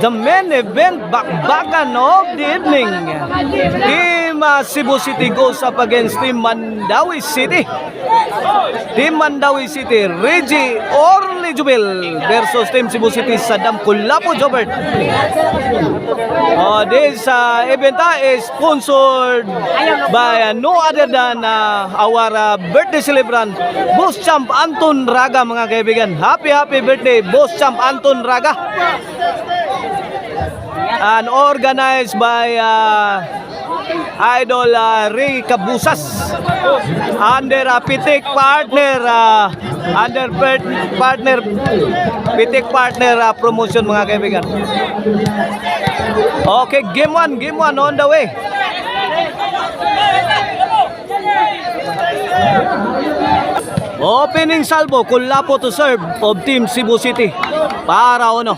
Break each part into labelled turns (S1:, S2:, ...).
S1: the main event, bakbakan of the evening. Team Cebu City goes up against Team Mandawi City. Team Mandawi City, Reggie Orly Jubil versus Team Cebu City, Saddam Kulapo Jobert. This event is sponsored by no other than our birthday celebrant, Boss Champ Anton Raga, mga kaibigan. Happy birthday, Boss Champ Anton Raga. And organized by Idol Ray Cabusas under Pitik Partner Pitik Partner promotion, mga kaibigan. Okay, game 1 on the way. Opening salvo, Kulapo to serve of Team Cebu City. Para uno.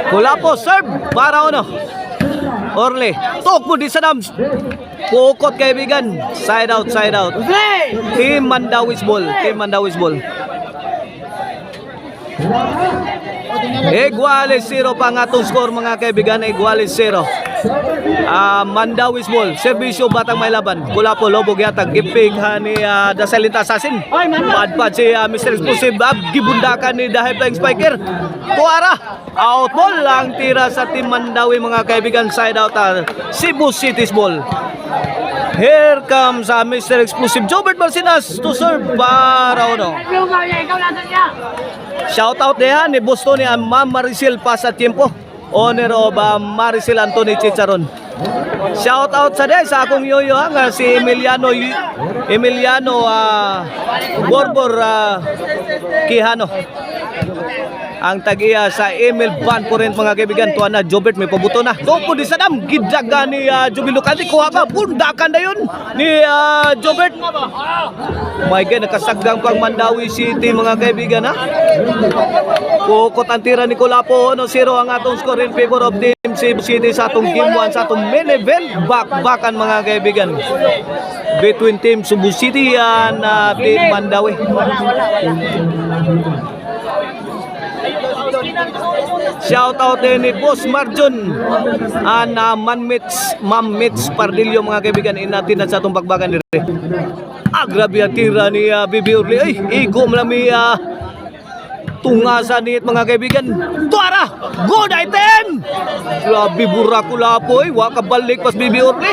S1: Kulapo serve para uno. Orle, tokpo di Saddam. Pukot, kaibigan. Side out. Team Mandawis ball. Iguales 0 pa nga itong score, mga kaibigan. Iguales 0. Mandawis ball. Servisyo Batang May Laban. Kulapo lobog yatag. Gipig ni The Silent Assassin. Padpad si Mr. Explosive. Gibundakan ni The High Flying Spiker. Tuara. Out ball lang tira sa Team Mandawi, mga kaibigan. Side out Cebu City's ball. Here comes Mr. Explosive Jobert Marcinas to serve para uno. Shout out niya ni Boston ni Ma'am Maricel Pasatiempo, owner of Maricel Anthony Chicharon. Shout out sa sa akong yoyo si Emiliano Borbor Quijano. Ang tagiya sa Emil Van po rin, mga kaibigan. Tuwa na Jobert, may pabuto na. Topo di Saddam, gidyaga ni Jubil Lucante. Kuha ba, bundakan na yun ni Jobert. My God, nakasagang pang Mandawi City, mga kaibigan, ha. Kukot ang tira ni Kulapo. 1-0 ang atong score in favor of Team Cebu City sa atong game 1, sa atong main event. Bakbakan, mga kaibigan, between Team Cebu City and Team Mandawi. Shout out din ni Boss Marjon and Ma'am Mitch Pardillo, mga kaibigan. Inatin na sa itong bagbagan nila. Grabe ang tira ni Bibi Urli. Ay, igo malami tungasan nit, mga kaibigan. Tuara! Good item! Grabe bura Kulapo. Wakabalik pas Bibi Urli.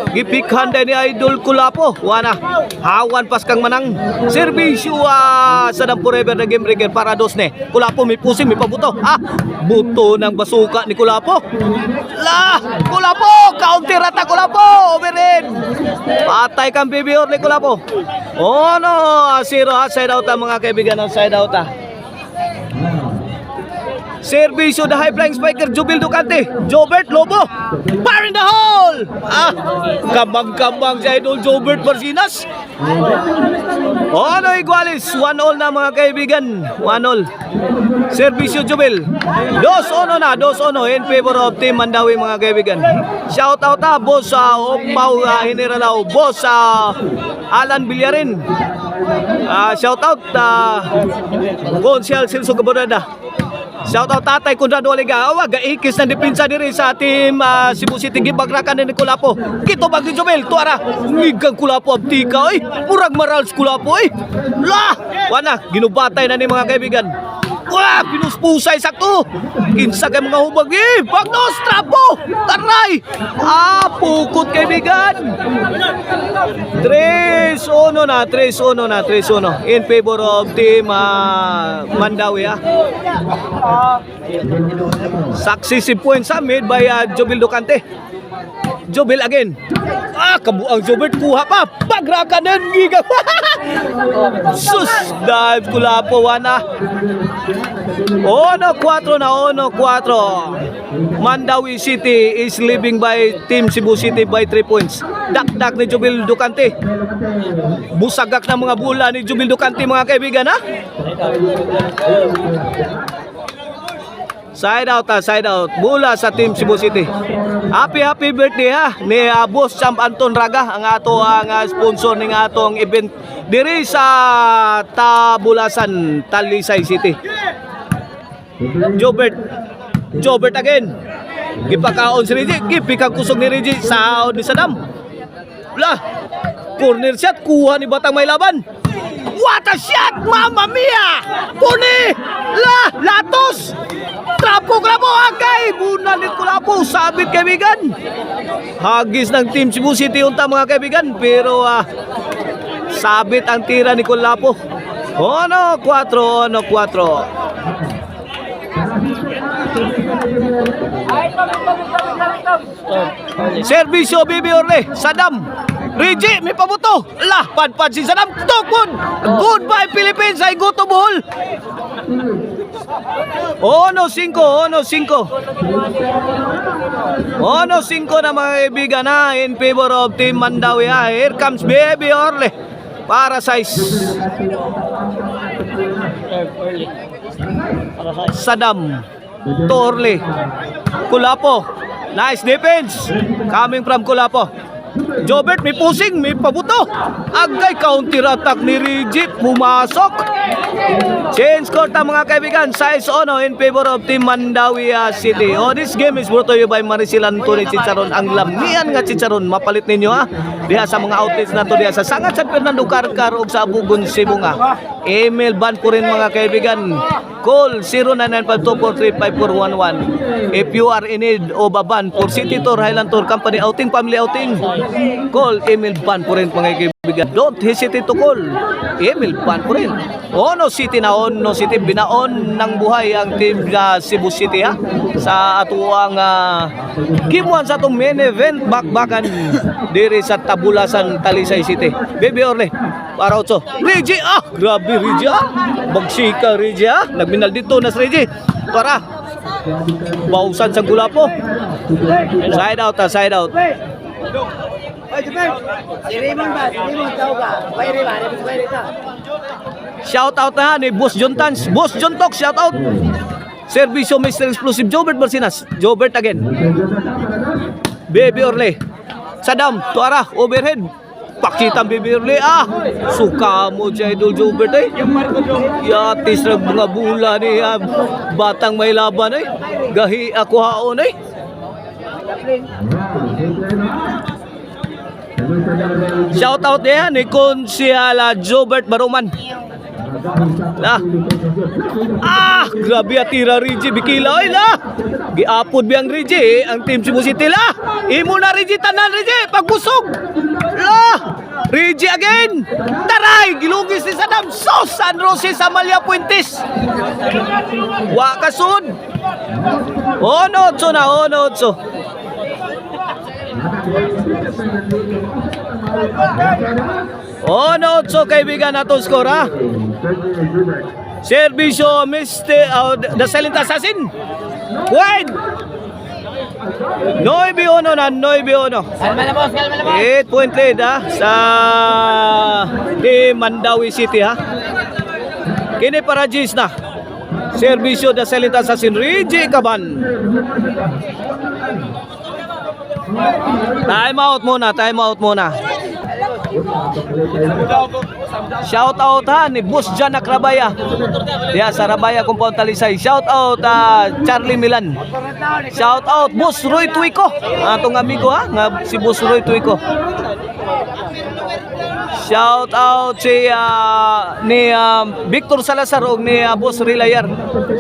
S1: Gipikhan din ni Idol Kulapo. Wana. Hawan pas kang manang. Servisyo Saddam Forever na game breaker para dos ne. Kulapo may pusing, may pabuto. Buto ng basuka ni Kulapo. Kulapo! Counter attack Kulapo! Overhead! Patay kang Bibi Urli, Kulapo. Oh no! 0 side out mga kaibigan. Side out Servisyo The High Flying Spiker, Jubil Lucante. Jobert Lobo. Fire in the hole! Kambang-kambang si Idol Jobert Marcinas. Igualis. 1-0 na, mga kaibigan. 1-0. Servisyo Jubil. 2-1 na. 2-1 in favor of Team Mandawi, mga kaibigan. Shout out Boss Opau Generalao. Boss Alan Villarin. Shout out Gonsial Silso Gabonada. Shout out Tatay Conrado Aliga. Gaikis na depensa diri sa Team Cebu City. Gibagrakan ni Kulapo. Kito bagi Jobel. Tuara. Ngigang Kulapo abtika. Murag marals Kulapo. Wana. Ginubatay na ni, mga kaibigan. Pinuspusay sakto. Kinsa kay mga hubag. Bagnos trapo. Taray. Pukot, kaibigan. 3-1 na. 3-1 in favor of Team Mandawi. Successive points made by Jubil Lucante. Jubil again. Kabuang Jobert, kuha pa. Pagrakan din. Giga. Sus. Dive Kulapo. Wana. 1-4 na. 1-4. Mandawi City is leading by Team Cebu City by 3 points. Dak-dak ni Jubil Lucante. Busagak na mga bola ni Jubil Lucante, mga kaibigan, ha. Side out. Bola sa Team Cebu City. Happy birthday ni Boss Champ Anton Raga, ang ato ang sponsor ning atong event diri sa Tabulasan, Talisay City. Jobert. Jobert again. Gipakaon si Reggie. Gipikag kusog ni Reggie. Saon ni Saddam. Wala. Corner shot. Kuha ni Batang may laban. What a shot! Mamma mia! Puni! Latos! Trapo agay! Bunalit ko lapo. Sabit kaibigan. Hagis ng Team Cebu City unta mga kaibigan. Pero sabit ang tira ni Kulapo. 1-4. Servisyo Bibi Orle. Saddam. Reggie, may pabuto. Padpad si Saddam. Tukod. Goodbye Philippines. Ay go to Bohol. 1-5 na mga kaibigan na in favor of Team Mandawi. Here comes Bibi Orle para sa Saddam to Orle. Kulapo. Nice defense coming from Kulapo. Jobert may pusing, may pabuto. Agay counter attack ni Reggie. Pumasok. Change court ang mga kaibigan. Size ono in favor of Team Mandawi City. This game is brought to you by Maricel Anthony Chicharon. Ang lamian nga Chicharon. Mapalit ninyo diha sa mga outlets na to diha sa Sangat San Fernando Carcar ug sa Abugon Cebu nga. Email ban po rin mga kaibigan. Call 0995243541. If you are in need of a ban for City Tour, Highland Tour, Company Outing, Family Outing, call, email ban po rin mga kaibigan. Don't hesitate to call. Email ban po rin. Ono City binaon ng buhay ang team Cebu City sa atuang game 1 sa atong main event bakbakan diri sa Tabulasan, Talisay City. Bibi Orle para 8. Reggie grabe Reggie bagsika Reggie nagminal dito na si Reggie. Tara. Bausan sa Kulapo. Side out. Shout out na ni Boss John Tans. Boss John Tok, shout out. Servisyo Mr. Explosive Jobert Barcinas. Jobert again. Bibi Orle. Saddam, tuara, overhead. Pakita Bibi Orle. Suka mo siya Idol Jobert Yatis na mga bula ni Batang may laban Gahi ako haon Shout out niya ni Konsyala Jobert Baruman. Grabe atira Reggie bikila giapod biyang Reggie ang Team Cebu City imo na Reggie tanan Reggie pagbusog Reggie again taray gilugis ni Saddam San Jose Amalia Puentes wa kasud 1-8 na 1-8 1-8 kaibigan atong skor Servisyo Mr. The Silent Assassin wide 9-1 na 9-1 8 point lead sa Team Mandawi City kini para Gis na Servisyo The Silent Assassin Reggie Caban. Time out muna. Shout out ni Boss Jan Akrabaya. Diya sa Rabaya Compound Talisay. Shout out Charlie Milan. Shout out Boss Roy Tuico. Atong amigo nga si Boss Roy Tuico. Shout out si ni Victor Salazar ug ni Boss Rilayar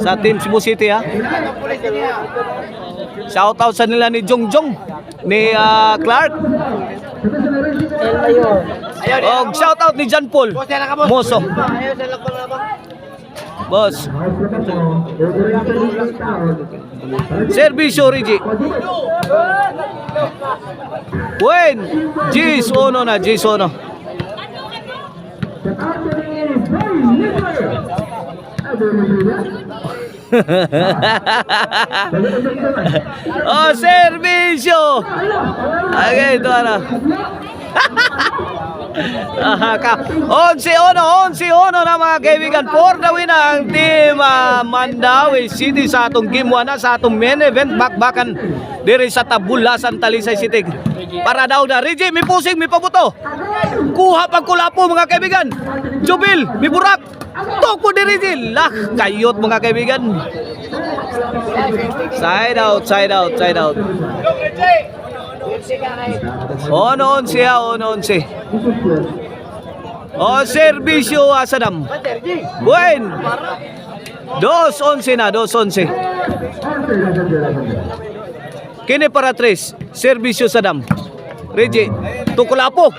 S1: sa Team Cebu City Shout out sa nila ni Jongjong ni Clark. Og shout out ni John Paul Moso. Boss. Servisyo Reggie. Wen Gis ono. Servisyo. Okay, ito 11-1 na mga kaibigan for the win ang team Mandawi City sa atong game 1 na sa atong main event bakbakan diri sa Tabulasan, Talisay City. Para daw na Reggie, may pusing, may pabuto. Kuha pag kulapo mga kaibigan. Jubil, may burak. Toko ni Reggie. Lah, kayot mga kaibigan. Side out. On 11. O, servisyo Sadam. Buen. 2-11 na, 2-11. Kini para 3, servisyo Sadam. Reggie, to Kulapo.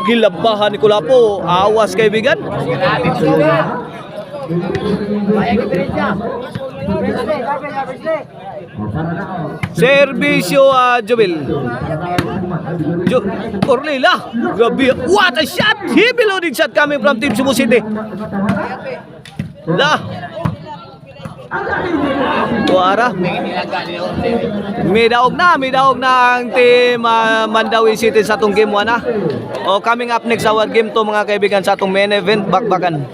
S1: Gilabahan ni Kulapo. Awas kaibigan. Servisyo Jubil. Orlila. Grabe. What a shot! Heavy loading shot coming from Team Cebu City. Lah. Tuara. Midaog na ang team Mandawi City sa atong game 1 na. O coming up next our game to mga kaibigan sa atong main event bakbakan.